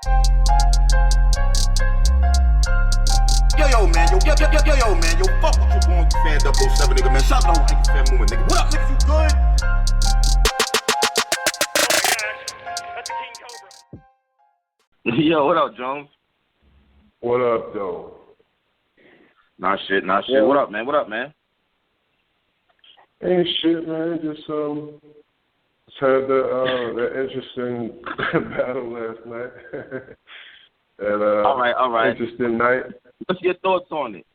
Yo, man, yo, fuck what you going fan 007, nigga, man. Shout out to the fan movement, nigga. What up, niggas, you good? Yo, what up, Jones? What up, though? Nah, shit. Yeah. What up, man? Ain't shit, man. Just had the interesting battle last night. And, all right. Interesting night. What's your thoughts on it?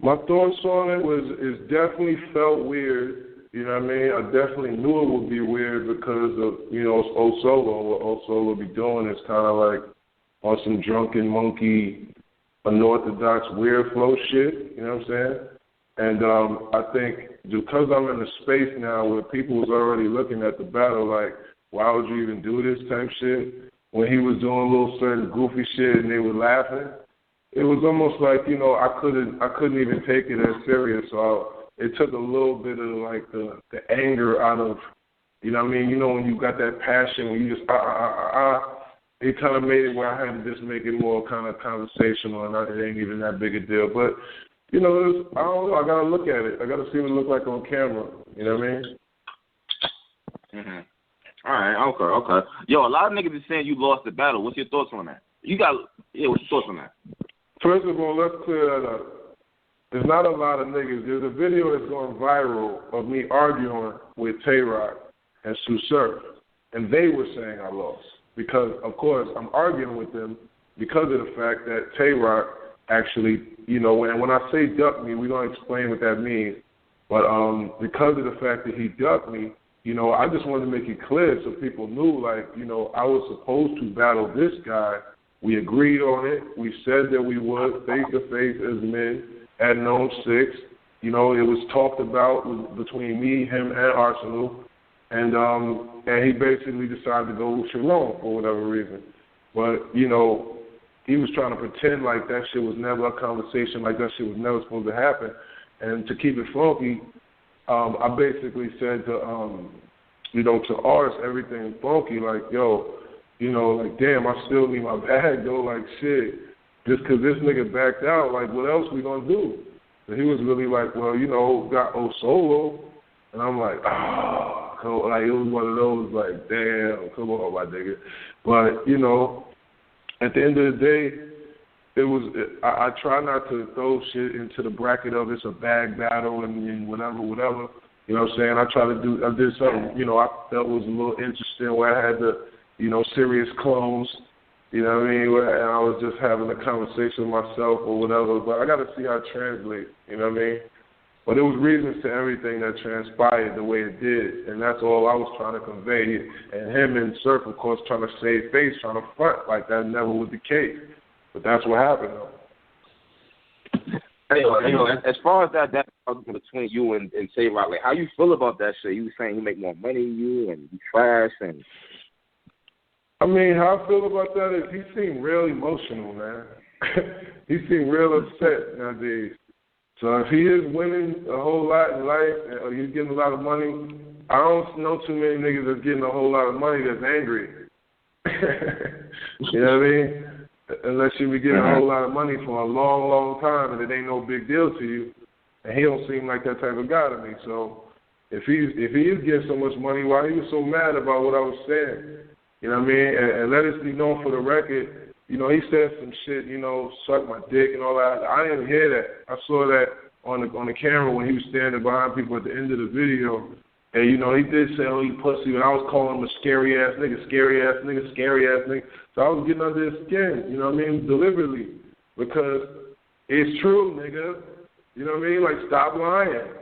My thoughts on it it definitely felt weird. You know what I mean? I definitely knew it would be weird because of, Osolo. What Osolo be doing is kind of like on some drunken monkey, unorthodox, weird flow shit. You know what I'm saying? And I think because I'm in a space now where people was already looking at the battle like, why would you even do this type shit? When he was doing a little certain goofy shit and they were laughing, it was almost like, I couldn't even take it as serious. So it took a little bit of like the anger out of, you know what I mean? When you got that passion, when you just, it kind of made it where I had to just make it more kind of conversational and it ain't even that big a deal. But, I don't know, I got to look at it. I got to see what it look like on camera. You know what I mean? Mm-hmm. All right, okay. Yo, a lot of niggas is saying you lost the battle. What's your thoughts on that? What's your thoughts on that? First of all, let's clear that up. There's not a lot of niggas. There's a video that's going viral of me arguing with Tay Roc and Sue Surf, and they were saying I lost because, of course, I'm arguing with them because of the fact that Tay Roc actually, and when I say duck me, we're going to explain what that means, but because of the fact that he ducked me, I just wanted to make it clear so people knew, like, I was supposed to battle this guy. We agreed on it. We said that we would face-to-face as men at Known 6. It was talked about between me, him, and Arsenal. And he basically decided to go with Sharon for whatever reason. But, he was trying to pretend like that shit was never a conversation, like that shit was never supposed to happen. And to keep it funky, I basically said to Ars, everything funky, like, yo, like, damn, I still need my bag, though, like, shit. Just because this nigga backed out, like, what else we gonna do? So he was really like, well, got Osolo. And I'm like, like, it was one of those, like, damn, come on, my nigga. But, at the end of the day, I try not to throw shit into the bracket of it's a bag battle and whatever. You know what I'm saying? I did something, I felt was a little interesting where I had the, serious clones, you know what I mean? And I was just having a conversation with myself or whatever, but I got to see how it translates, you know what I mean? But there was reasons to everything that transpired the way it did, and that's all I was trying to convey. And him and Surf, of course, trying to save face, trying to front like that never was the case. But that's what happened, though. Hey, as far as that argument between you and Tay Roc, like, how you feel about that shit? You saying you make more money than you and you trash and... I mean, how I feel about that is he seemed real emotional, man. He seemed real upset nowadays. So if he is winning a whole lot in life or he's getting a lot of money, I don't know too many niggas that's getting a whole lot of money that's angry. You know what I mean? Unless you be getting a whole lot of money for a long, long time and it ain't no big deal to you. And he don't seem like that type of guy to me. So if he is getting so much money, why he was so mad about what I was saying? You know what I mean? And let us be known for the record, he said some shit, suck my dick and all that. I didn't hear that. I saw that on the camera when he was standing behind people at the end of the video. And, he did say, oh, he pussy, and I was calling him a scary-ass nigga. So I was getting under his skin, you know what I mean, deliberately. Because it's true, nigga. You know what I mean? Like, stop lying.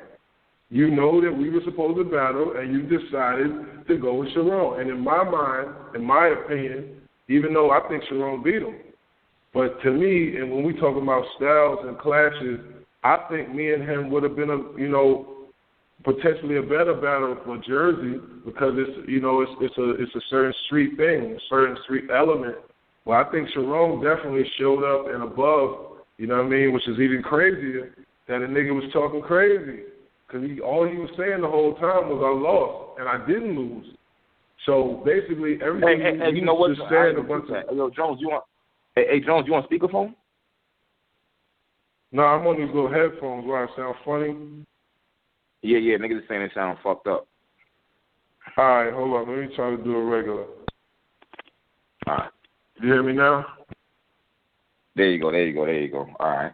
You know that we were supposed to battle, and you decided to go with Sharon. And in my mind, in my opinion, even though I think Sharon beat him, but to me, and when we talk about styles and clashes, I think me and him would have been potentially a better battle for Jersey because it's a certain street thing, a certain street element. Well, I think Sharon definitely showed up and above, you know what I mean, which is even crazier that a nigga was talking crazy because all he was saying the whole time was I lost and I didn't lose. So basically, everything you know what? just saying a bunch of. Yo, Jones, you want? Hey, Jones, you want speakerphone? No, I'm on these little headphones. Why it sound funny? Yeah, niggas is saying it sound fucked up. All right, hold on. Let me try to do a regular. All right. You hear me now? There you go. All right.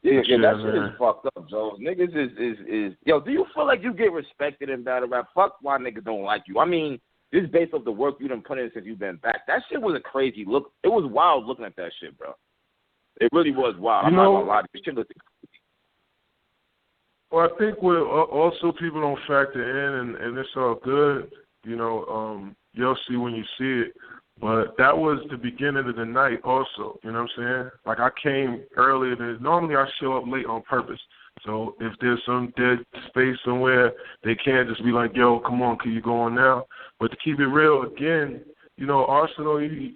Yeah, that shit is fucked up, Joe. Niggas is yo, do you feel like you get respected in battle rap? Fuck why niggas don't like you. I mean, this is based off the work you done put in since you've been back. That shit was a crazy look. It was wild looking at that shit, bro. It really was wild. I'm not gonna lie to you. Shit looked crazy. Well, I think also people don't factor in, and it's all good. You know, you'll see when you see it. But that was the beginning of the night also, you know what I'm saying? Like, I came earlier than, normally I show up late on purpose. So if there's some dead space somewhere, they can't just be like, yo, come on, can you go on now? But to keep it real, again, you know, Arsenal, he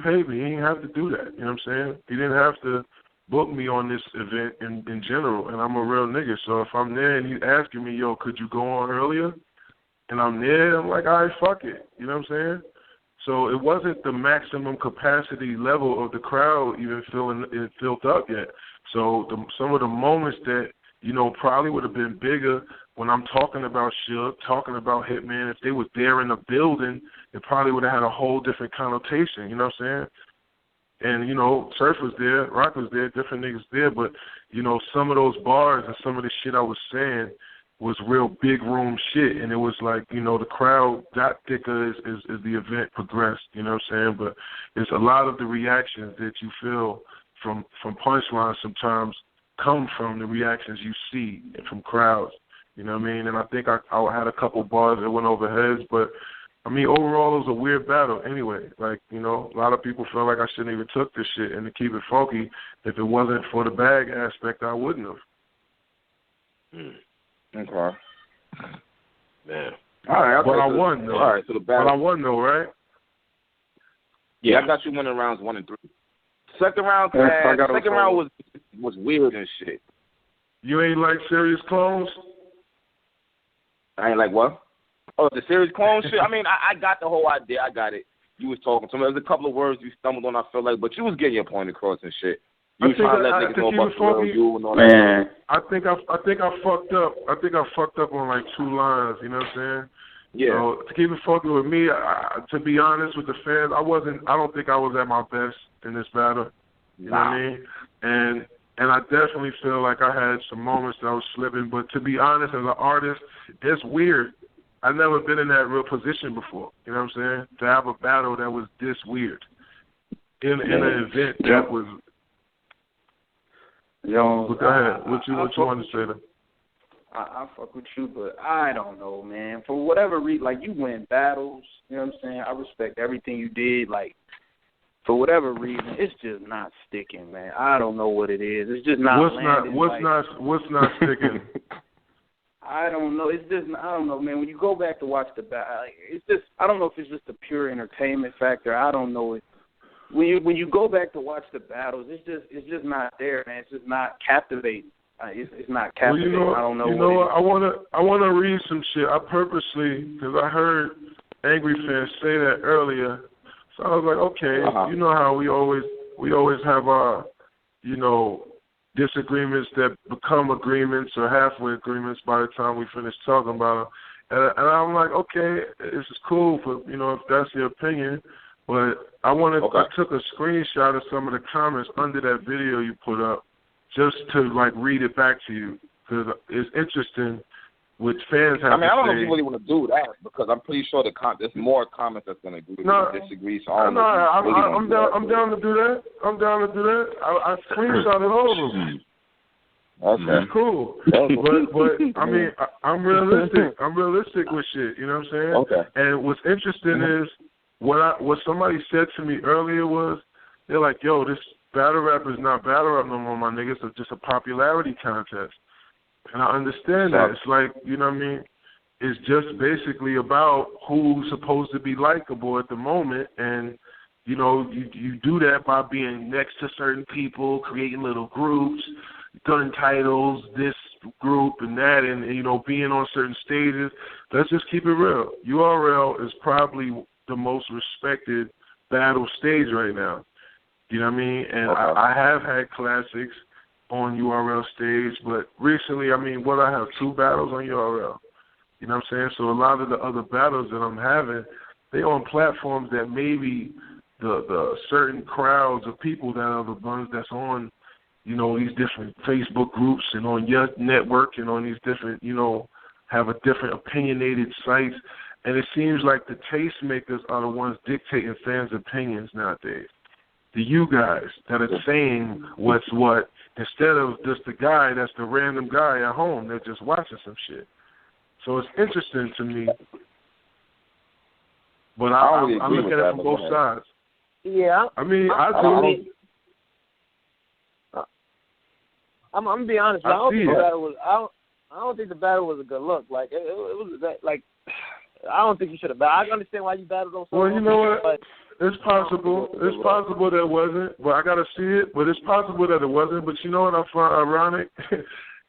paid me. He didn't have to do that, you know what I'm saying? He didn't have to book me on this event in general, and I'm a real nigga. So if I'm there and he's asking me, yo, could you go on earlier? And I'm there, I'm like, all right, fuck it, you know what I'm saying? So it wasn't the maximum capacity level of the crowd even filled up yet. So some of the moments that, you know, probably would have been bigger when I'm talking about Shook, talking about Hitman, if they were there in the building, it probably would have had a whole different connotation, you know what I'm saying? And, you know, Surf was there, Rock was there, different niggas there, but, you know, some of those bars and some of the shit I was saying was real big room shit, and it was like, you know, the crowd got thicker as the event progressed, you know what I'm saying? But it's a lot of the reactions that you feel from punchlines sometimes come from the reactions you see from crowds, you know what I mean? And I think I had a couple bars that went over heads, but, I mean, overall it was a weird battle anyway. Like, you know, a lot of people felt like I shouldn't even took this shit, and to keep it funky, if it wasn't for the bag aspect, I wouldn't have. Okay. Man. All right. Okay, but I won, though. All right. So the battle. But I won, though, right? Yeah, I got you winning rounds 1 and 3. Second round, was weird and shit. You ain't like Serious Clones? I ain't like what? Oh, the Serious Clone shit? I mean, I got the whole idea. I got it. You was talking to me. There's a couple of words you stumbled on, I feel like, but you was getting your point across and shit. You was trying to let niggas know about the real you and all that. Man, I think I fucked up. I think I fucked up on like 2 lines. You know what I'm saying? Yeah. So to keep it funky with me, to be honest with the fans, I don't think I was at my best in this battle. You know what I mean? And I definitely feel like I had some moments that I was slipping. But to be honest, as an artist, it's weird. I've never been in that real position before. You know what I'm saying? To have a battle that was this weird in an event that was. Yo, go ahead. What you want to say? I fuck with you, but I don't know, man. For whatever reason, like, you win battles. You know what I'm saying? I respect everything you did. Like, for whatever reason, it's just not sticking, man. I don't know what it is. It's just not. What's not sticking? I don't know. It's just, I don't know, man. When you go back to watch the battle, it's just, I don't know if it's just the pure entertainment factor. I don't know. When you go back to watch the battles, it's just not there, man. It's just not captivating. It's not captivating. Well, I don't know. You know what? I wanna read some shit. I purposely, because I heard Angry Fans say that earlier, so I was like, okay, you know how we always have our, you know, disagreements that become agreements or halfway agreements by the time we finish talking about them. And I'm like, okay, this is cool, for, you know, if that's your opinion. But I took a screenshot of some of the comments under that video you put up just to, like, read it back to you, because it's interesting what fans have to say. I don't know if you really want to do that, because I'm pretty sure there's more comments that's going to agree and disagree. So I'm down to do that. I'm down to do that. I screenshotted all of them. Okay. It's cool. But I mean, I'm realistic. I'm realistic with shit. You know what I'm saying? Okay. And what's interesting is what somebody said to me earlier was, they're like, yo, this battle rap is not battle rap no more, my niggas. It's just a popularity contest. And I understand that. It's like, you know what I mean? It's just basically about who's supposed to be likable at the moment. And, you know, you do that by being next to certain people, creating little groups, gun titles, this group and that, and you know, being on certain stages. Let's just keep it real. URL is probably the most respected battle stage right now. You know what I mean? And I have had classics on URL stage, but recently, I mean, I have 2 battles on URL. You know what I'm saying? So a lot of the other battles that I'm having, they on platforms that maybe the certain crowds of people that are the ones that's on, you know, these different Facebook groups and on your network and on these different, you know, have a different opinionated sites. And it seems like the tastemakers are the ones dictating fans' opinions nowadays. You guys that are saying what's what, instead of just the guy that's the random guy at home that's just watching some shit. So it's interesting to me. But I'm looking at it from both sides. Yeah. I mean, I'm gonna be honest. I don't think the battle was a good look. Like it was that. Like I don't think you should have battled. I understand why you battled on. Well, you know what? It's possible. It's possible that it wasn't. But I gotta see it. But it's possible that it wasn't. But you know what I find ironic?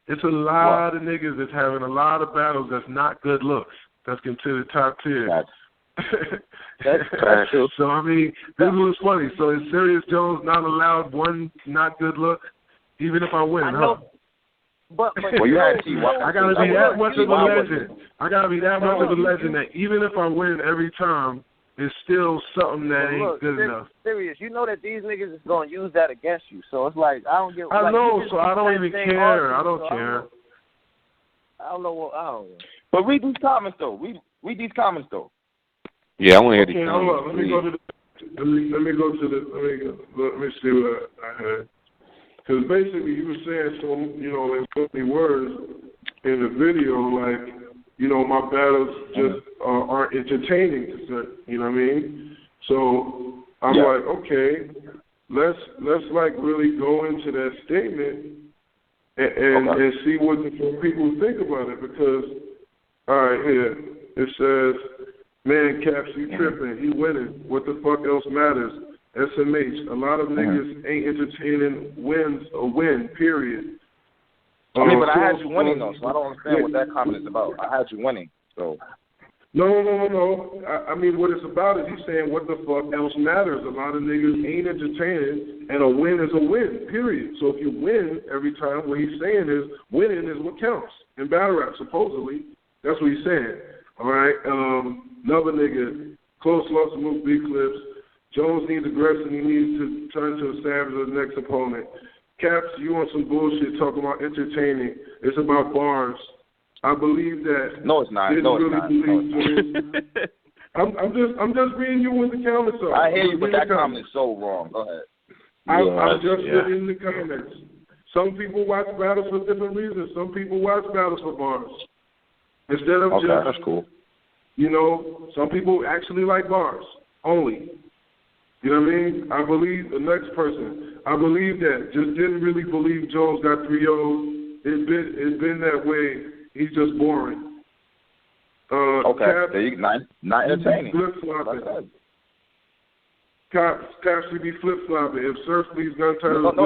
It's a lot of niggas that's having a lot of battles that's not good looks. That's considered top tier. That's true. So I mean, this was funny. So is Serius Jones not allowed one not good look, even if I win? I know. But you had I gotta be that much of a legend. I gotta be that much of a legend that even if I win every time, it's still something that ain't good enough. Serious, you know that these niggas is gonna use that against you. So it's like I don't get. I know, so I don't even care. I don't care. I don't know. But read these comments though. Read these comments though. Yeah, I want to hear these comments. Hold on. Let me see what I had. Because basically you were saying some, you know, in so many words in the video, like, you know, my battles just aren't entertaining to certain, you know what I mean? So I'm like, okay, let's like really go into that statement and see what the people think about it. Because, all right, here it says, man, Caps, you tripping, he winning. What the fuck else matters? SMH, a lot of niggas ain't entertaining wins or win, period. I mean, but I had you winning, though, so I don't understand what that comment is about. I had you winning, so. No. I mean, what it's about is he's saying what the fuck else matters. A lot of niggas ain't entertaining, and a win is a win, period. So if you win every time, what he's saying is winning is what counts in battle rap, supposedly. That's what he's saying. All right? Another nigga, close loss to move big clips. Jones needs aggression. He needs to turn to a savage of the next opponent. Caps, you on some bullshit talking about entertaining. It's about bars. I believe that. No, it's not. No, it's not. I'm just reading you with the comments. I hear you, but that comment is so wrong. Go ahead. I'm just reading the comments. Some people watch battles for different reasons. Some people watch battles for bars. Instead of just, that's cool. You know, some people actually like bars only. You know what I mean? I believe the next person. I believe that. Just didn't really believe Jones got 3-0. It's been that way. He's just boring. Cap, not entertaining. Flip-flopping. Caps should be flip-flopping. If Surf Lee's gun turn that's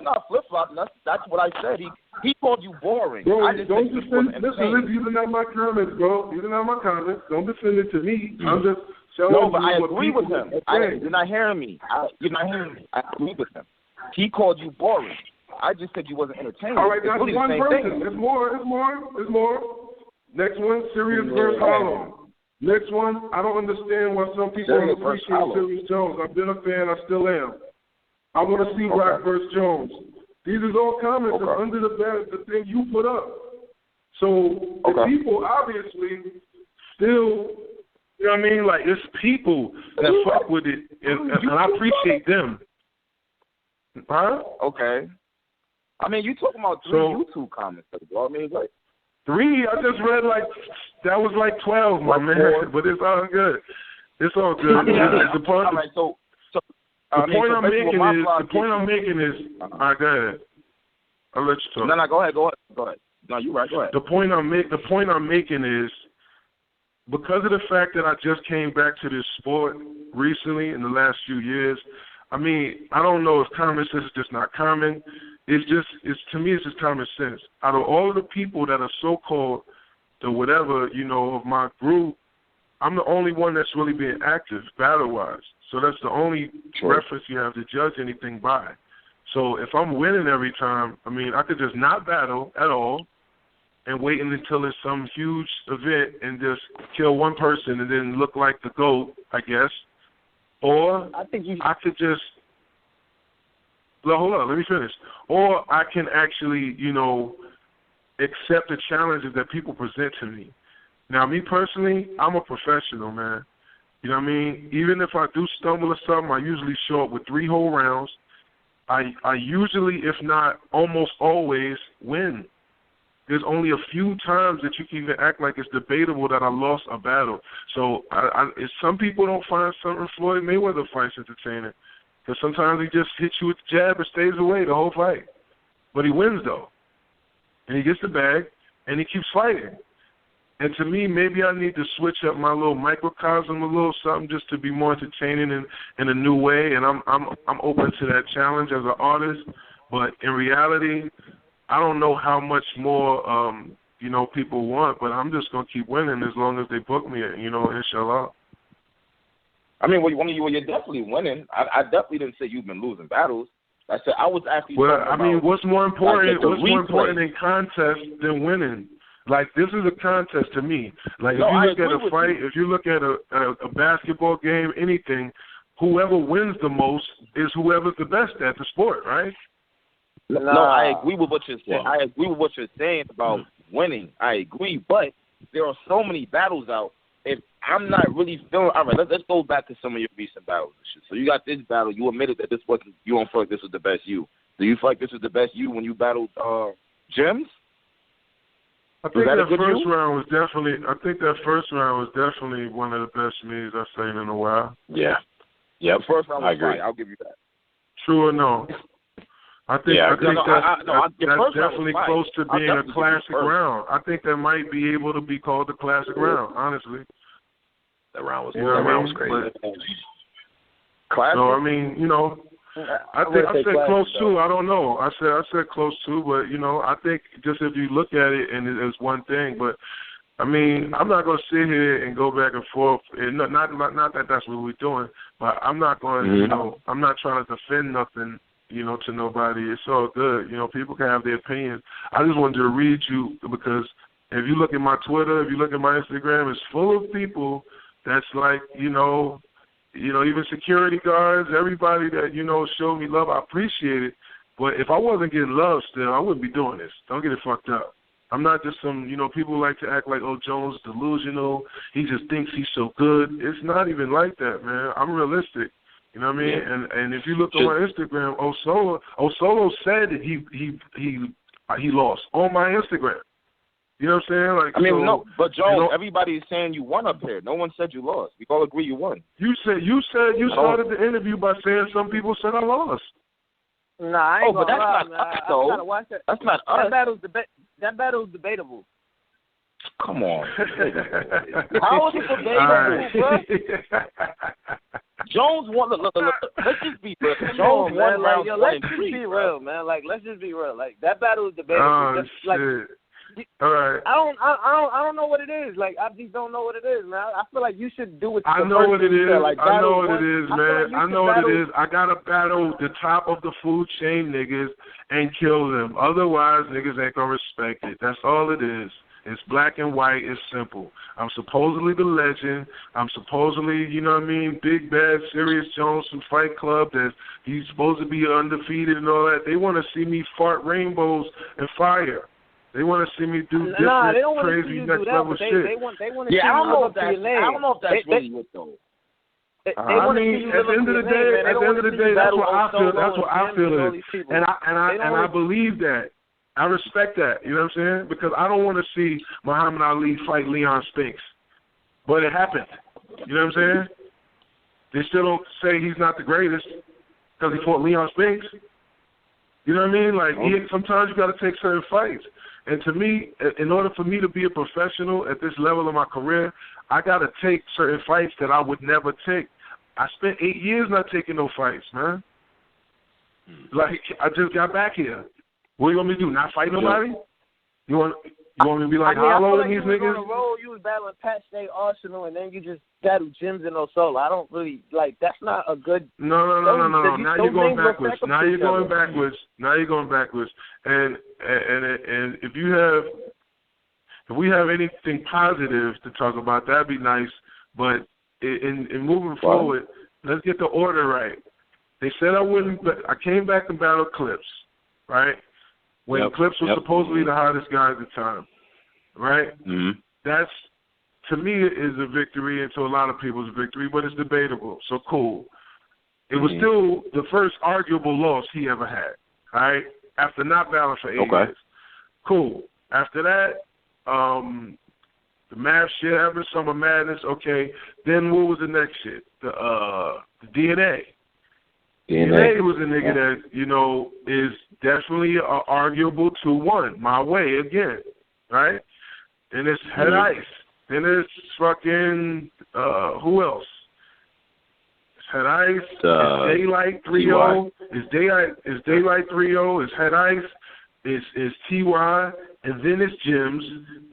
not flip-flopping. That's what I said. He called you boring. Bro, I just don't defend. Listen, you didn't have my comments, bro. You didn't have my comments. Don't defend it to me. I'm just telling you. No, but I agree with him. You're not hearing me. You're not hearing me. I agree with him. He called you boring. I just said you wasn't entertaining. All right, it's that's really one the same person. thing. It's more. Next one, Serius versus Hollow. Next one, I don't understand why some people don't appreciate Serius Jones. I've been a fan. I still am. I want to see Rock versus Jones. These are all comments that's under the thing you put up. So the people obviously still, you know what I mean? Like, it's people that fuck with it, and I appreciate them. Huh? Okay. I mean, you talking about 3 YouTube comments, bro. I mean, like 3. I just read that was 12, my man. 4. But it's all good. It's all good. The point I'm making is. All right, go ahead. I'll let you talk. No, go ahead. No, you're right. Go ahead. The point I'm making is because of the fact that I just came back to this sport recently in the last few years. I mean, I don't know if common sense is just not common. to me, it's just common sense. Out of all of the people that are so-called the whatever, of my group, I'm the only one that's really being active battle-wise. So that's the only reference you have to judge anything by. So if I'm winning every time, I could just not battle at all and wait until it's some huge event and just kill one person and then look like the GOAT, I guess. Or I could just hold on, let me finish. Or I can actually, accept the challenges that people present to me. Now, me personally, I'm a professional, man. You know what I mean? Even if I do stumble or something, I usually show up with 3 whole rounds. I usually, if not almost always, win. There's only a few times that you can even act like it's debatable that I lost a battle. So if some people don't find something Floyd Mayweather fights entertaining. Because sometimes he just hits you with the jab and stays away the whole fight. But he wins, though. And he gets the bag, and he keeps fighting. And to me, maybe I need to switch up my little microcosm a little something just to be more entertaining in a new way. And I'm open to that challenge as an artist. But in reality, I don't know how much more, people want. But I'm just going to keep winning as long as they book me, inshallah. When you're definitely winning, I definitely didn't say you've been losing battles. I said I was actually. Well, what's more important? What's more important in contest than winning? Like, this is a contest to me. Like, if you look at a fight, if you look at a basketball game, anything, whoever wins the most is whoever's the best at the sport, right? No, I agree with what you're saying. I agree with what you're saying about winning. I agree, but there are so many battles out. If I'm not really feeling, all right, let's go back to some of your recent battles and shit. So you got this battle. You admitted that this wasn't. You don't feel like this was the best you. Do you feel like this was the best you when you battled Gems? I think that first round was definitely. I think that first round was definitely one of the best me's I've seen in a while. Yeah. Yeah. The first round was fine. I'll give you that. True or no? I think that's definitely close to being a classic round. I think that might be able to be called a classic round, honestly. That round was crazy. Classic? So, I said close to. I don't know. I said close to, but, I think just if you look at it and it's one thing, but, I'm not going to sit here and go back and forth. And not that that's what we're doing, but I'm not going to, I'm not trying to defend nothing, to nobody. It's all good. People can have their opinions. I just wanted to read you because if you look at my Twitter, if you look at my Instagram, it's full of people that's like, even security guards, everybody that, show me love, I appreciate it. But if I wasn't getting love still, I wouldn't be doing this. Don't get it fucked up. I'm not just some, people like to act like, oh, Jones is delusional. He just thinks he's so good. It's not even like that, man. I'm realistic. You know what I mean? Yeah. And if you look on my Instagram, Osolo said that he lost on my Instagram. You know what I'm saying? No, but Jones, everybody is saying you won up here. No one said you lost. We all agree you won. You started the interview by saying some people said I lost. Nah, I ain't gonna lie, that's not us, though. That's not us. That battle's debatable. Come on. How is it debatable, bro? Jones won. Look, let's just be real. Jones won round 1 let's just be real, man. Let's just be real. That battle is debatable. Oh, shit. All right. I don't know what it is. I just don't know what it is, man. I feel like you should do it. I know what it is. I know what it is, man. I know what it is. I gotta battle the top of the food chain niggas and kill them. Otherwise, niggas ain't gonna respect it. That's all it is. It's black and white. It's simple. I'm supposedly the legend. I'm supposedly, big bad Serius Jones from Fight Club. That he's supposed to be undefeated and all that. They want to see me fart rainbows and fire. They want to see me do different, crazy, next level shit. They want to see you up to your name. I don't know if that's really it, though. At the end of the day, that's what I feel. That's what I feel is, and I believe that. I respect that. You know what I'm saying? Because I don't want to see Muhammad Ali fight Leon Spinks, but it happened. You know what I'm saying? They still don't say he's not the greatest because he fought Leon Spinks. You know what I mean? Sometimes you got to take certain fights. And to me, in order for me to be a professional at this level of my career, I got to take certain fights that I would never take. I spent 8 years not taking no fights, man. I just got back here. What you want me to do? Not fight nobody? You want me to be like hollow in these niggas? On the road, you was battling Pat Stay, Arsenal, and then you just battled Jims and Solo. I don't really like. That's not a good. No. Now you're going backwards. Now you're going backwards. And if we have anything positive to talk about, that'd be nice. But in moving forward, let's get the order right. They said I wouldn't, but I came back and battled Clips, right? When Clips was supposedly the hottest guy at the time, right? Mm-hmm. That's, to me, is a victory, and to a lot of people's victory, but it's debatable, so cool. It was still the first arguable loss he ever had, all right, after not battling for 8 years. Cool. After that, the math shit happened, Summer Madness, okay. Then what was the next shit? The DNA. DNA was a nigga that, is definitely arguable 2-1. My way again, right? Then it's Head Ice. Then it's fucking, who else? It's Head Ice. It's Daylight 3-0. It's Daylight 3-0. It's Head Ice. It's T.Y. And then it's Jims.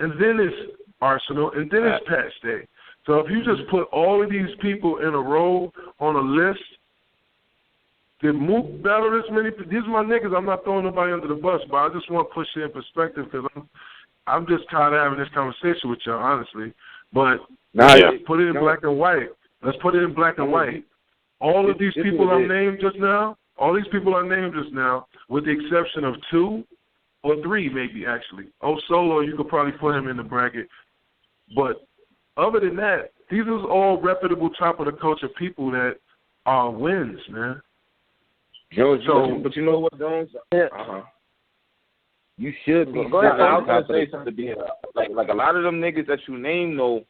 And then it's Arsenal. And then it's Pat Stay. So if you just put all of these people in a row on a list, did Mook battle this many? These are my niggas. I'm not throwing nobody under the bus, but I just want to push it in perspective because I'm just tired of having this conversation with y'all, honestly. But put it in black and white. Let's put it in black and white. All of these people I named just now, with the exception of 2 or 3 maybe, actually. Solo, you could probably put him in the bracket. But other than that, these are all reputable top of the culture people that are wins, man. Jones, but you know what, Jones? You should be. Go ahead. I was gonna say something to be like a lot of them niggas that you name though,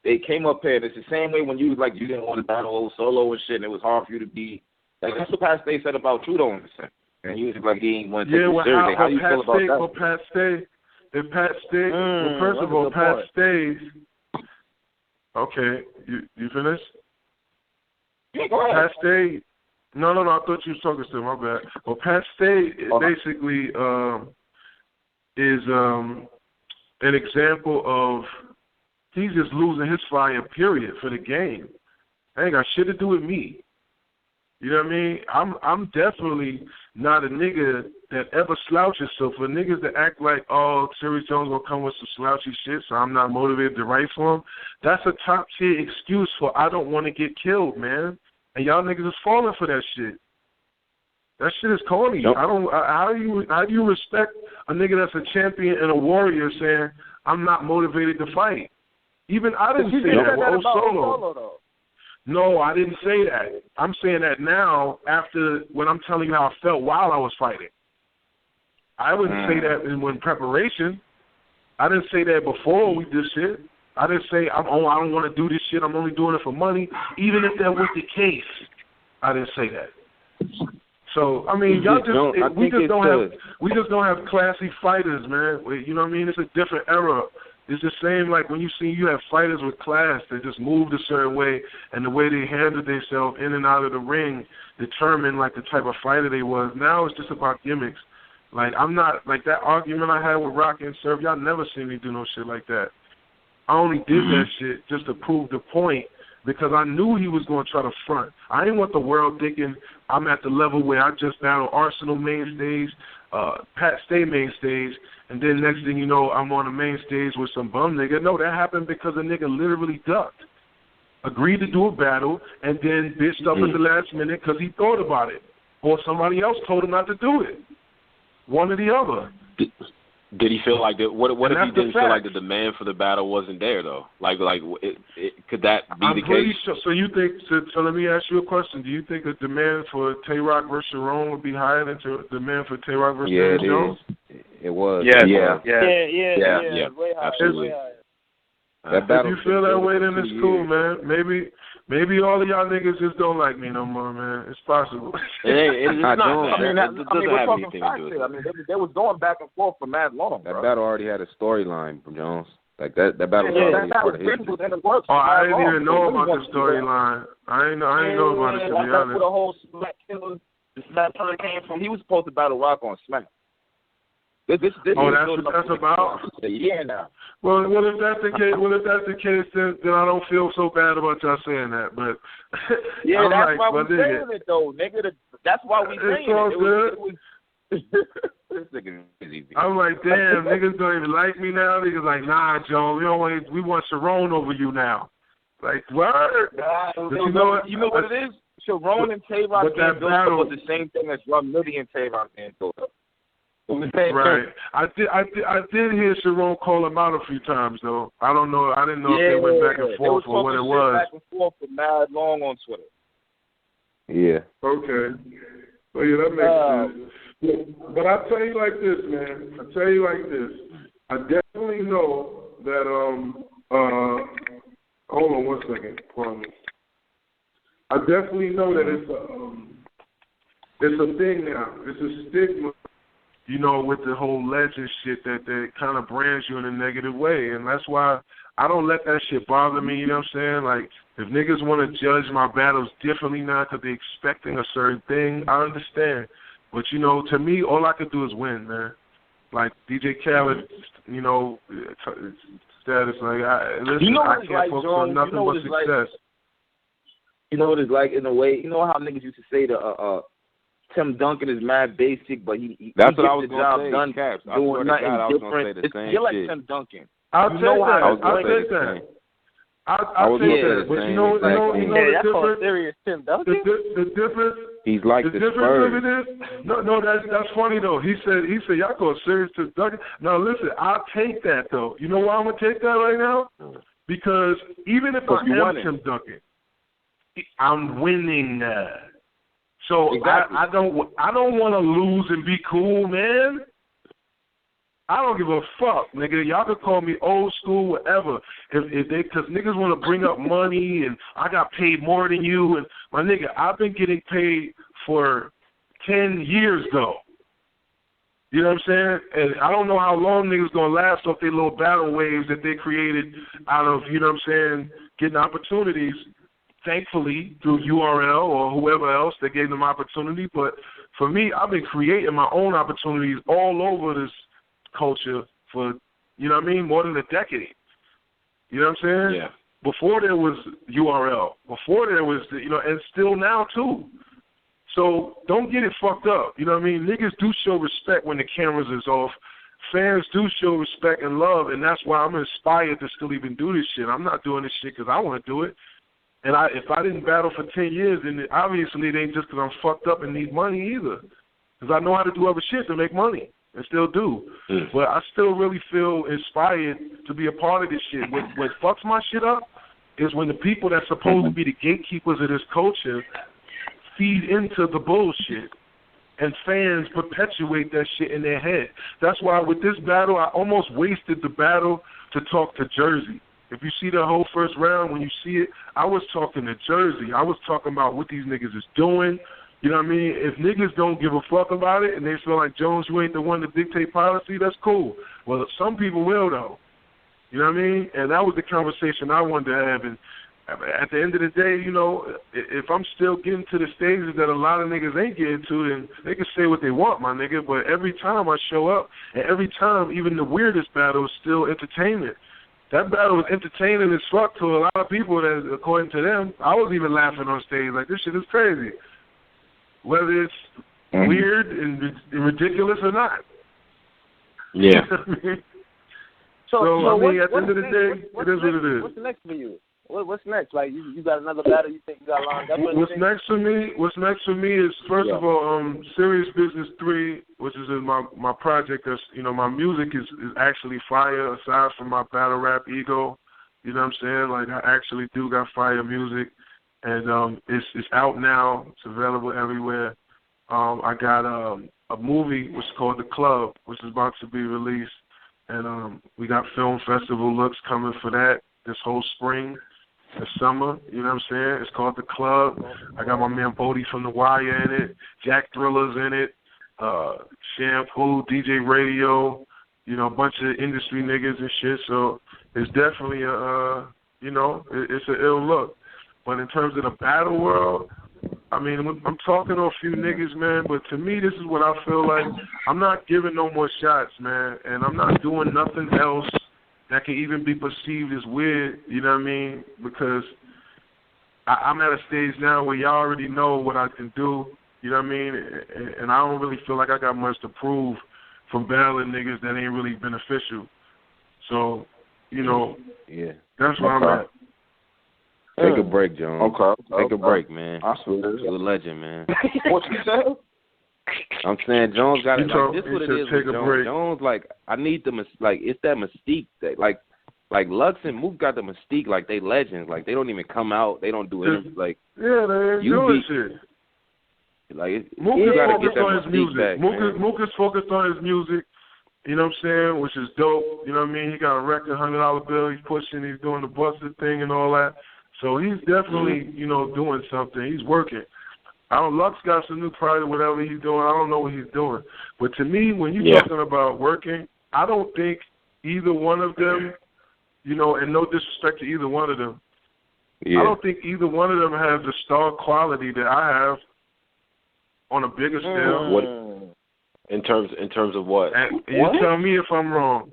they came up here. It's the same way when you was like you didn't want to battle old Solo and shit, and it was hard for you to be. Like that's what Pat Stay said about you, though. And he was like he ain't want to take you seriously. How you feel about that? First of all, Pat Stay's. Okay, you finished? Yeah, go ahead. Pat Stay. No, I thought you was talking to him. My bad. Well, Pat Stay basically is an example of he's just losing his fire, period, for the game. That ain't got shit to do with me. You know what I mean? I'm definitely not a nigga that ever slouches. So for niggas that act like, Serius Jones gonna come with some slouchy shit, so I'm not motivated to write for him, that's a top tier excuse for I don't want to get killed, man. And y'all niggas is falling for that shit. That shit is corny. Nope. How do you respect a nigga that's a champion and a warrior saying I'm not motivated to fight? Even I didn't say that with Solo. No, I didn't say that. I'm saying that now after when I'm telling you how I felt while I was fighting. I wouldn't say that in preparation. I didn't say that before we did shit. I didn't say, I don't want to do this shit. I'm only doing it for money. Even if that was the case, I didn't say that. So I mean, we just don't have classy fighters, man. You know what I mean? It's a different era. It's the same like when you have fighters with class that just moved a certain way, and the way they handled themselves in and out of the ring determined like the type of fighter they was. Now it's just about gimmicks. Like I'm not like that argument I had with Rock and Surf. Y'all never seen me do no shit like that. I only did that shit just to prove the point because I knew he was going to try to front. I didn't want the world thinking I'm at the level where I just battle Arsenal mainstays, Pat Stay mainstays, and then next thing you know, I'm on the main stage with some bum nigga. No, that happened because a nigga literally ducked, agreed to do a battle, and then bitched up at the last minute because he thought about it. Or somebody else told him not to do it. One or the other. Did he feel like that? What if he didn't feel like the demand for the battle wasn't there though? Could that be the case? I'm pretty sure. So you think? So let me ask you a question. Do you think the demand for Tay Roc versus Sharon would be higher than the demand for Tay Roc versus Jones? It was. Yeah. Absolutely. If you feel that way, then it's cool, man. Maybe all of y'all niggas just don't like me no more, man. It's possible. It's not. We're talking facts here. I mean, they was going back and forth for mad long. That battle already had a storyline from Jones. Like that battle was already part of history. I didn't even know about the storyline. I didn't know about it, to be honest. That's where the whole Smack killer, the Smack turn came from. He was supposed to battle Rock on Smack. This that's about? Yeah, now. Well, if that's the case, then I don't feel so bad about y'all saying that. But yeah, that's why we're saying it, though, nigga. That's why we saying it. This nigga is easy. I'm like, damn, niggas don't even like me now. Niggas like, nah, Joe, we want Sharon over you now. Like, what? You know what it is? Sharon and Tay Roc being built up was the same thing as Rum Nitty and Tay Roc being built up. Right. I did hear Sharon call him out a few times though. I don't know. I didn't know if they went back and forth or what it was. Back and forth for mad long on Twitter. Yeah. Okay. Well, yeah, that makes sense. Yeah. But I tell you like this, man. I definitely know that hold on one second, pardon me. I definitely know that it's a thing now. It's a stigma. You know, with the whole legend shit that kind of brands you in a negative way. And that's why I don't let that shit bother me, you know what I'm saying? Like, if niggas want to judge my battles differently now because they're expecting a certain thing, I understand. But, you know, to me, all I could do is win, man. Like, DJ Khaled, you know, status, like, I can't focus on nothing but success. You know what it's like in a way? You know how niggas used to say the Tim Duncan is mad basic, but he that's gets what I was the job say, done Caps. doing nothing God, different. You're like Tim Duncan. I'll take that. I'll take that. But you know the difference? Serious Tim Duncan? The difference. He's like the difference of it is no. That's funny though. He said y'all call Serious Tim Duncan. Now listen, I'll take that though. You know why I'm gonna take that right now? Because even if I am Tim Duncan, I'm winning that. So exactly. I don't want to lose and be cool, man. I don't give a fuck, nigga. Y'all can call me old school, whatever. If they, cause niggas want to bring up money and I got paid more than you, and my nigga, I've been getting paid for 10 years though. You know what I'm saying? And I don't know how long niggas gonna last off their little battle waves that they created out of, you know what I'm saying, getting opportunities. Thankfully, through URL or whoever else that gave them opportunity. But for me, I've been creating my own opportunities all over this culture for, you know what I mean, more than a decade. You know what I'm saying? Yeah. Before there was URL. Before there was, you know, and still now too. So don't get it fucked up. You know what I mean? Niggas do show respect when the cameras is off. Fans do show respect and love, and that's why I'm inspired to still even do this shit. I'm not doing this shit because I want to do it. And if I didn't battle for 10 years, then obviously it ain't just because I'm fucked up and need money either. Because I know how to do other shit to make money and still do. But I still really feel inspired to be a part of this shit. What fucks my shit up is when the people that's supposed to be the gatekeepers of this culture feed into the bullshit. And fans perpetuate that shit in their head. That's why with this battle, I almost wasted the battle to talk to Jersey. If you see the whole first round, when you see it, I was talking to Jersey. I was talking about what these niggas is doing. You know what I mean? If niggas don't give a fuck about it and they feel like, Jones, you ain't the one to dictate policy, that's cool. Well, some people will, though. You know what I mean? And that was the conversation I wanted to have. And at the end of the day, you know, if I'm still getting to the stages that a lot of niggas ain't getting to, then they can say what they want, my nigga. But every time I show up, and every time, even the weirdest battle is still entertainment. That battle was entertaining as fuck to a lot of people that, according to them, I was even laughing on stage like, this shit is crazy. Whether it's weird and ridiculous or not. Yeah. So I mean, at the end of the day, it is what it is. What's next for you? What's next? Like, you got another battle you think you got lined up? What's next for me is, first of all, Serious Business 3, which is in my project. That's, you know, my music is actually fire, aside from my battle rap ego. You know what I'm saying? Like, I actually do got fire music. And it's out now. It's available everywhere. I got a movie which is called The Club, which is about to be released. And we got film festival looks coming for that this whole spring. This summer, you know what I'm saying? It's called The Club. I got my man Bodie from The Wire in it, Jack Thriller's in it, Shampoo, DJ Radio, you know, a bunch of industry niggas and shit. So it's definitely you know, it's an ill look. But in terms of the battle world, I mean, I'm talking to a few niggas, man, but to me, this is what I feel like. I'm not giving no more shots, man, and I'm not doing nothing else that can even be perceived as weird, you know what I mean? Because I'm at a stage now where y'all already know what I can do, you know what I mean? And I don't really feel like I got much to prove from battling niggas that ain't really beneficial. So, you know, that's where I'm at. Take a break, Jones. Okay. Take a break, man. I see this. You're a legend, man. What you said? I'm saying Jones got it. Like, this he what it said is take with a Jones. break. Jones, like, I need the like, it's that mystique that, like Lux and Mook got the mystique, like they legends. Like they don't even come out. They don't do anything. Like they ain't doing shit. Like Mook you is gotta get focused that on his mystique music. back, Mook is focused on his music. You know what I'm saying? Which is dope. You know what I mean? He got a record, $100 bill. He's pushing. He's doing the busted thing and all that. So he's definitely, you know, doing something. He's working. Lux got some new project, whatever he's doing. I don't know what he's doing. But to me, when you're talking about working, I don't think either one of them, you know, and no disrespect to either one of them, I don't think either one of them has the star quality that I have on a bigger scale. What in terms of what? And you tell me if I'm wrong.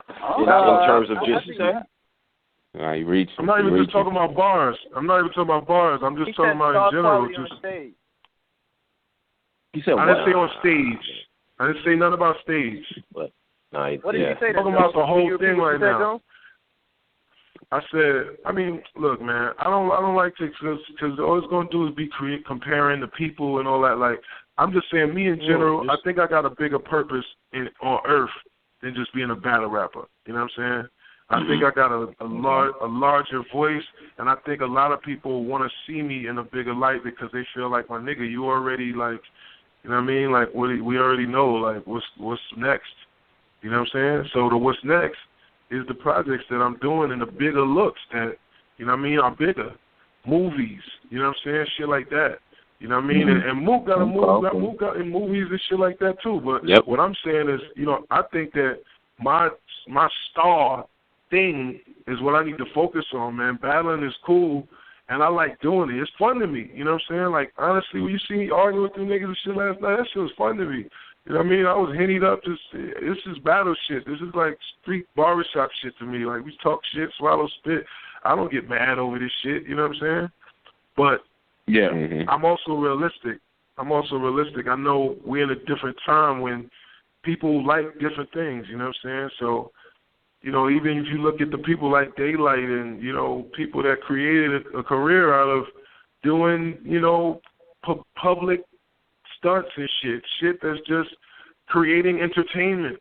In terms of just. I'm not even just talking about bars. I'm just talking about in general. He said I didn't say on stage. I didn't say nothing about stage. What did you say? I'm talking about the whole thing right now. I said, I mean, look, man, I don't like to, because all it's going to do is be comparing the people and all that. Like, I'm just saying, me in general, I think I got a bigger purpose on earth than just being a battle rapper. You know what I'm saying? I think I got a larger voice, and I think a lot of people want to see me in a bigger light because they feel like, my nigga, you already, like, you know what I mean? Like, we already know, like, what's next. You know what I'm saying? So the what's next is the projects that I'm doing and the bigger looks that, you know what I mean, are bigger. Movies, you know what I'm saying? Shit like that. You know what I mean? And Mook got in movies and shit like that too. But what I'm saying is, you know, I think that my star thing is what I need to focus on, man. Battling is cool, and I like doing it. It's fun to me. You know what I'm saying? Like, honestly, when you see me arguing with them niggas and shit last night, that shit was fun to me. You know what I mean? I was hennied up. This is battle shit. This is like street barbershop shit to me. Like, we talk shit, swallow spit. I don't get mad over this shit. You know what I'm saying? But I'm also realistic. I know we're in a different time when people like different things. You know what I'm saying? So, you know, even if you look at the people like Daylight and, you know, people that created a career out of doing, you know, public stunts and shit that's just creating entertainment.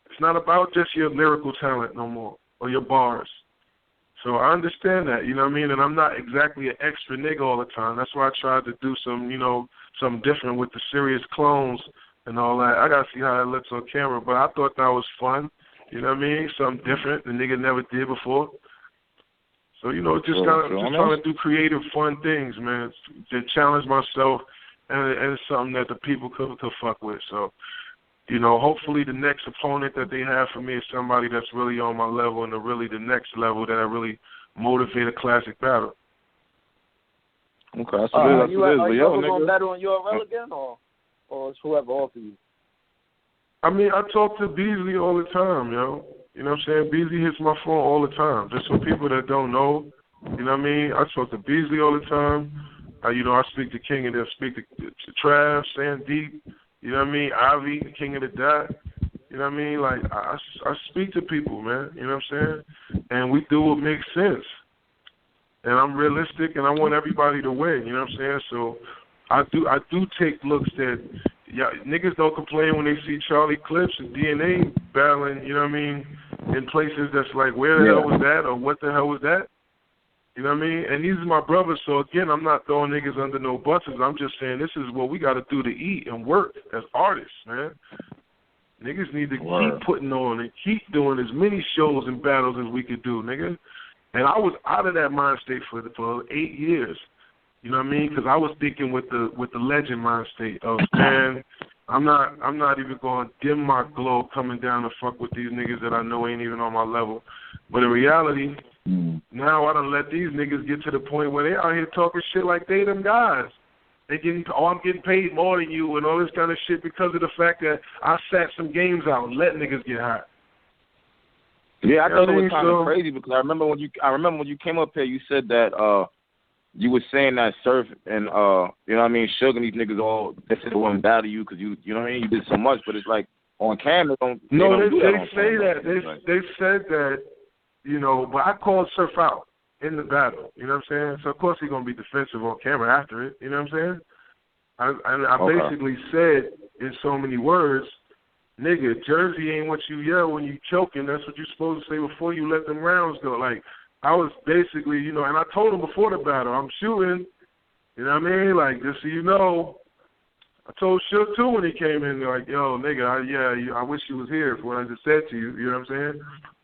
It's not about just your lyrical talent no more or your bars. So I understand that, you know what I mean? And I'm not exactly an extra nigga all the time. That's why I tried to do some, you know, something different with the Serious clones and all that. I got to see how that looks on camera, but I thought that was fun. You know what I mean? Something different the nigga never did before. So, you know, just trying to do creative, fun things, man, to challenge myself, and it's something that the people could fuck with. So, you know, hopefully the next opponent that they have for me is somebody that's really on my level and really the next level that I really motivate a classic battle. Okay, so are you ever going to battle on URL again, or is whoever offer you? I mean, I talk to Beasley all the time, yo. You know what I'm saying? Beasley hits my phone all the time. Just for people that don't know, you know what I mean? I talk to Beasley all the time. You know, I speak to King and I speak to Trav, Sandeep, you know what I mean? Avi, the King of the Dot. You know what I mean? Like, I speak to people, man. You know what I'm saying? And we do what makes sense. And I'm realistic, and I want everybody to win. You know what I'm saying? So I do take looks that niggas don't complain when they see Charlie Clips and DNA battling, you know what I mean, in places that's like, where the hell was that, or what the hell was that? You know what I mean? And these are my brothers, so again, I'm not throwing niggas under no buses. I'm just saying this is what we got to do to eat and work as artists, man. Niggas need to keep putting on and keep doing as many shows and battles as we could do, nigga. And I was out of that mind state for 8 years. You know what I mean? Because I was thinking with the legend mind state of, man, I'm not even going to dim my glow coming down to fuck with these niggas that I know ain't even on my level. But in reality, Now I done let these niggas get to the point where they out here talking shit like they them guys. They getting, I'm getting paid more than you and all this kind of shit because of the fact that I sat some games out and let niggas get hot. Yeah, I thought it was kind of crazy because I remember when you came up here, you said that you were saying that Surf and you know what I mean, Suge and these niggas all they said they wouldn't battle you because you know what I mean, you did so much, but it's like on camera they say that. They said that, you know, but I called Surf out in the battle. You know what I'm saying? So of course he's gonna be defensive on camera after it. You know what I'm saying? I basically said in so many words, nigga, Jersey ain't what you yell when you choking. That's what you're supposed to say before you let them rounds go. Like, I was basically, you know, and I told him before the battle, I'm shooting. You know what I mean? Like, just so you know. I told Suge, too, when he came in, like, yo, nigga, I wish you was here for what I just said to you. You know what I'm saying?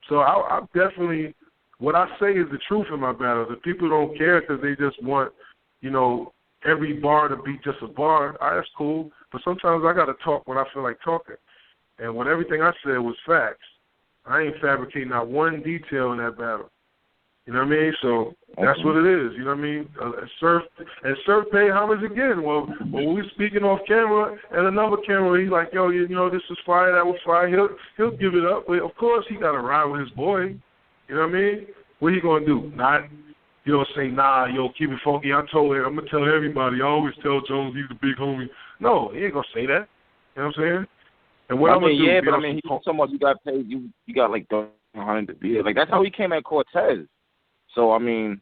So I definitely, what I say is the truth in my battles. If people don't care because they just want, you know, every bar to be just a bar, that's cool. But sometimes I got to talk when I feel like talking. And when everything I said was facts, I ain't fabricating not one detail in that battle. You know what I mean? So that's what it is. You know what I mean? Surf paid homage again. Well, when we speaking off camera and another camera, he's like, yo, you know, this is fire, that was fire. He'll give it up. But of course, he got to ride with his boy. You know what I mean? What he gonna do? Not, you know, say, nah, yo, keep it funky. I told him, I'm gonna tell everybody. I always tell Jones he's the big homie. No, he ain't gonna say that. You know what I'm saying? And what I'm gonna do? Yeah, but I mean, he's talking about you got paid. You got like 100 to be like that's how he came at Cortez. So I mean,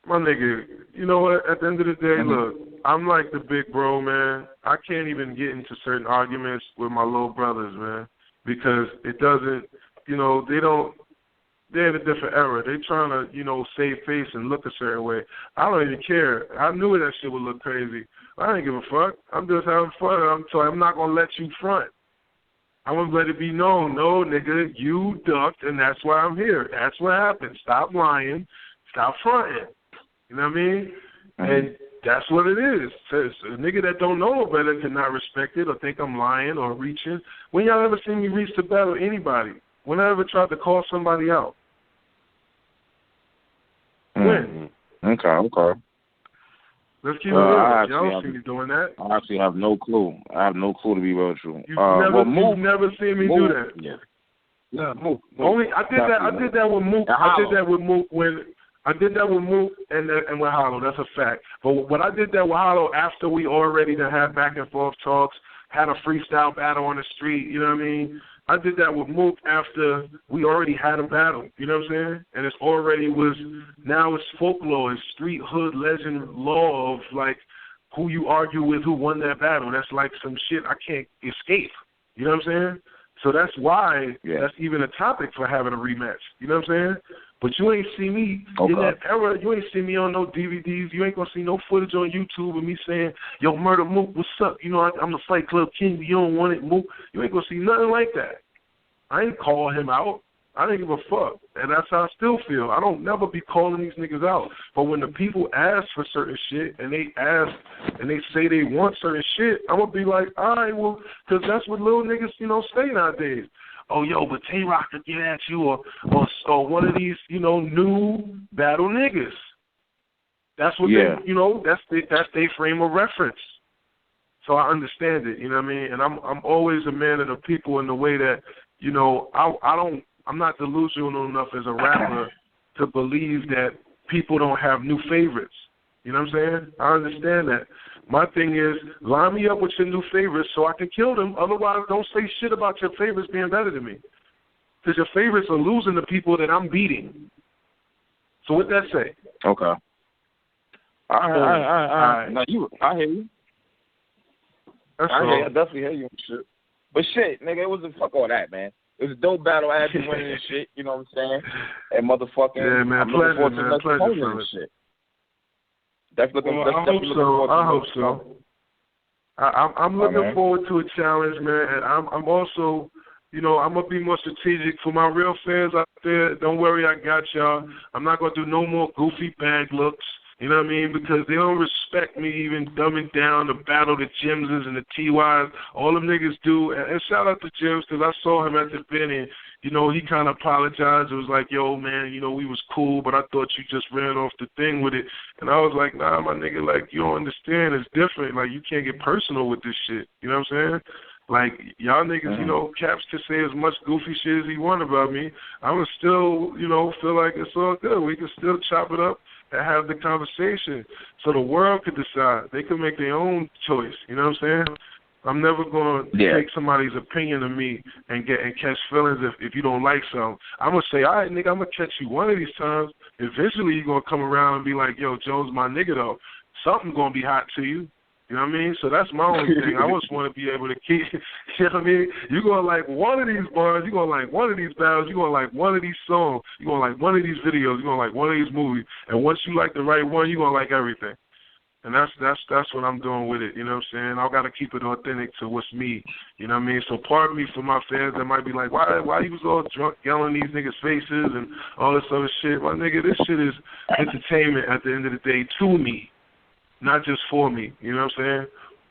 my nigga, you know what? At the end of the day, look, I'm like the big bro, man. I can't even get into certain arguments with my little brothers, man, because it doesn't. You know, they're in a different era. They trying to, you know, save face and look a certain way. I don't even care. I knew that shit would look crazy. I ain't give a fuck. I'm just having fun. I'm not gonna let you front. I'm going to let it be known, no, nigga, you ducked, and that's why I'm here. That's what happened. Stop lying. Stop fronting. You know what I mean? And that's what it is. A nigga that don't know no better cannot respect it or think I'm lying or reaching. When y'all ever seen me reach to battle anybody? When I ever tried to call somebody out? When? Okay. Let's keep it real. Y'all don't see me doing that. I actually have no clue. I have no clue to be real true. You've never seen me do that. Yeah. Yeah, Mook. I did that with Mook. I did that with Mook and with Hollow. That's a fact. But when I did that with Hollow after we already had back and forth talks, had a freestyle battle on the street, you know what I mean? I did that with Mook after we already had a battle, you know what I'm saying? And it's already now it's folklore, it's street hood legend law of like who you argue with, who won that battle. That's like some shit I can't escape, you know what I'm saying? So that's why that's even a topic for having a rematch, you know what I'm saying? But you ain't see me in that era. You ain't see me on no DVDs. You ain't going to see no footage on YouTube of me saying, yo, Murder Mook, what's up? You know, I'm the Fight Club king. You don't want it, Mook. You ain't going to see nothing like that. I ain't call him out. I didn't give a fuck. And that's how I still feel. I don't never be calling these niggas out. But when the people ask for certain shit and they ask and they say they want certain shit, I'm going to be like, all right, well, because that's what little niggas, you know, say nowadays. Oh, yo, but Tay Roc could get at you or one of these, you know, new battle niggas. That's what they, you know, that's their frame of reference. So I understand it, you know what I mean? And I'm always a man of the people in the way that, you know, I'm not delusional enough as a rapper to believe that people don't have new favorites. You know what I'm saying? I understand that. My thing is, line me up with your new favorites so I can kill them. Otherwise, don't say shit about your favorites being better than me. Because your favorites are losing the people that I'm beating. So what that say? Okay. All right. Now I hear you. I definitely hear you. Shit. But shit, nigga, it was a fuck all that, man. It was a dope battle. I had you winning and shit. You know what I'm saying? And motherfucking, yeah, man, I'm looking forward to the next opponent and shit. I hope so. I'm looking forward to a challenge, man. And I'm also, you know, I'm going to be more strategic. For my real fans out there, don't worry, I got y'all. I'm not going to do no more goofy bag looks. You know what I mean? Because they don't respect me even dumbing down the battle, the Jimses and the TYs. All them niggas do. And shout out to Jims because I saw him at the beginning. you know, he kind of apologized. It was like, yo, man, you know, we was cool, but I thought you just ran off the thing with it. And I was like, nah, my nigga, like, you don't understand. It's different. Like, you can't get personal with this shit. You know what I'm saying? Like, y'all niggas, you know, Caps can say as much goofy shit as he want about me. I would still, you know, feel like it's all good. We can still chop it up and have the conversation so the world could decide. They can make their own choice. You know what I'm saying? I'm never going to take somebody's opinion of me and catch feelings if you don't like something. I'm going to say, all right, nigga, I'm going to catch you one of these times. Eventually you're going to come around and be like, yo, Jones my nigga, though. Something's going to be hot to you. You know what I mean? So that's my only thing. I just want to be able to keep, you know what I mean? You're going to like one of these bars. You're going to like one of these battles. You're going to like one of these songs. You're going to like one of these videos. You're going to like one of these movies. And once you like the right one, you're going to like everything. And that's what I'm doing with it, you know what I'm saying? I got to keep it authentic to what's me, you know what I mean? So pardon me for my fans that might be like, why you was all drunk yelling these niggas' faces and all this other shit? My nigga, this shit is entertainment at the end of the day to me, not just for me, you know what I'm saying?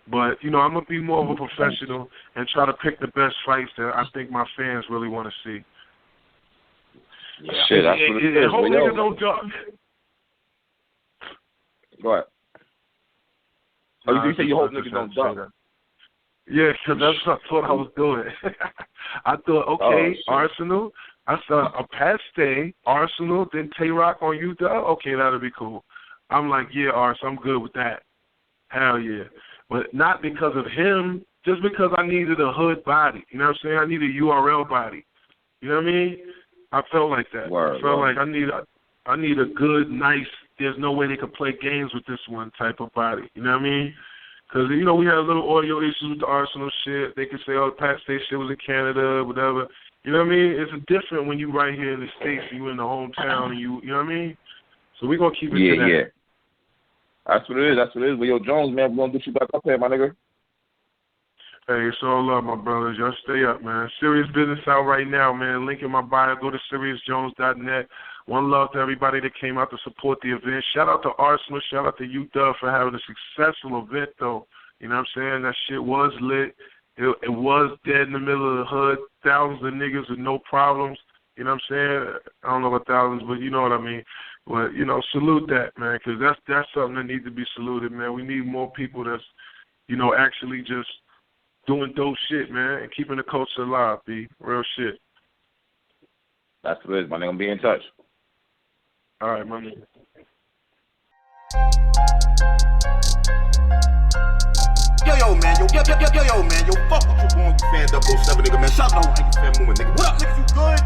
But, you know, I'm going to be more of a professional and try to pick the best fights that I think my fans really want to see. Yeah. Shit, that's what it is. Hope niggas don't duck. Go ahead. Oh, you say you hope niggas don't duck? Yeah, because that's what I thought I was doing. I thought, okay, Arsenal. I saw a Pat Stay, Arsenal, then Tay Roc on Utah. Okay, that'll be cool. I'm like, yeah, Ars, I'm good with that. Hell yeah. But not because of him, just because I needed a hood body. You know what I'm saying? I need a URL body. You know what I mean? I felt like that. I felt like I need a good, nice, there's no way they could play games with this one type of body. You know what I mean? Because, you know, we had a little audio issues with the Arsenal shit. They could say, oh, the Pat Stay shit was in Canada, whatever. You know what I mean? It's different when you right here in the States and you in the hometown and you know what I mean? So we're going to keep it to that. Yeah. That's what it is. But, yo, Jones, man, we're going to get you back up here, my nigga. Hey, it's all love, my brothers. Y'all stay up, man. Serious business out right now, man. Link in my bio. Go to SeriousJones.net. One love to everybody that came out to support the event. Shout out to Arsenal. Shout out to UW for having a successful event, though. You know what I'm saying? That shit was lit. It was dead in the middle of the hood. Thousands of niggas with no problems. You know what I'm saying? I don't know about thousands, but you know what I mean. But, you know, salute that, man, because that's something that needs to be saluted, man. We need more people that's, you know, actually just doing dope shit, man, and keeping the culture alive, B. Real shit. That's what it is, my nigga. I'm be in touch. All right, my nigga. Yo, man, yo, man, yo, fuck with you going fan 007, nigga, man. Shout out to nigga, fan movement, nigga. What up, niggas, you good?